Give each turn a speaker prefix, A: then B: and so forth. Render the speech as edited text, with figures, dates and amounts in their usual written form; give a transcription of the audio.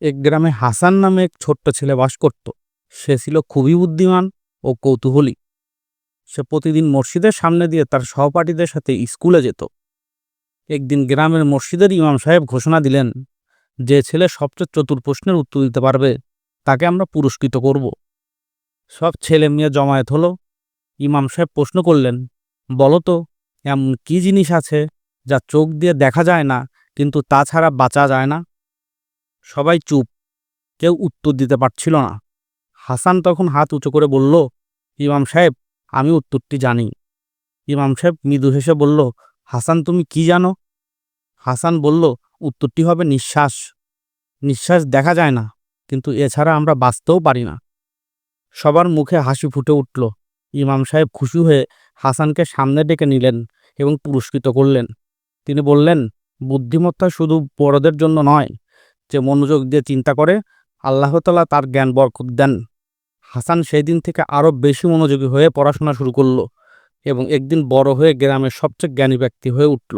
A: এক গ্রামে হাসান নামে এক ছোট্ট ছেলে বাস করত। সে ছিল খুবই বুদ্ধিমান ও কৌতূহলী। সে প্রতিদিন মসজিদের সামনে দিয়ে তার সহপাঠীদের সাথে স্কুলে যেত। একদিন গ্রামের মসজিদের ইমাম সাহেব ঘোষণা দিলেন, যে ছেলে সবচেয়ে চতুর প্রশ্নের উত্তর দিতে পারবে তাকে আমরা পুরস্কৃত করব। সব ছেলে মেয়ে জমায়েত হলো। ইমাম সাহেব প্রশ্ন করলেন, বলো তো, এমন কি জিনিস আছে যা চোখ দিয়ে দেখা যায় না কিন্তু তাছাড়া বাঁচা যায় না? সবাই চুপ, কেউ উত্তর দিতে পারছিল না। হাসান তখন হাত উঁচু করে বলল, ইমাম সাহেব, আমি উত্তরটি জানি। ইমাম সাহেব মৃদু হেসে বলল, হাসান, তুমি কি জানো? হাসান বলল, উত্তরটি হবে নিঃশ্বাস। নিঃশ্বাস দেখা যায় না, কিন্তু এছাড়া আমরা বাঁচতেও পারি না। সবার মুখে হাসি ফুটে উঠল। ইমাম সাহেব খুশি হয়ে হাসানকে সামনে ডেকে নিলেন এবং পুরস্কৃত করলেন। তিনি বললেন, বুদ্ধিমত্তা শুধু বড়দের জন্য নয়, যে মনোযোগ দিয়ে চিন্তা করে আল্লাহ তাআলা তার জ্ঞান বরকত দেন। হাসান সেই দিন থেকে আরও বেশি মনোযোগী হয়ে পড়াশোনা শুরু করলো এবং একদিন বড় হয়ে গ্রামের সবচেয়ে জ্ঞানী ব্যক্তি হয়ে উঠল।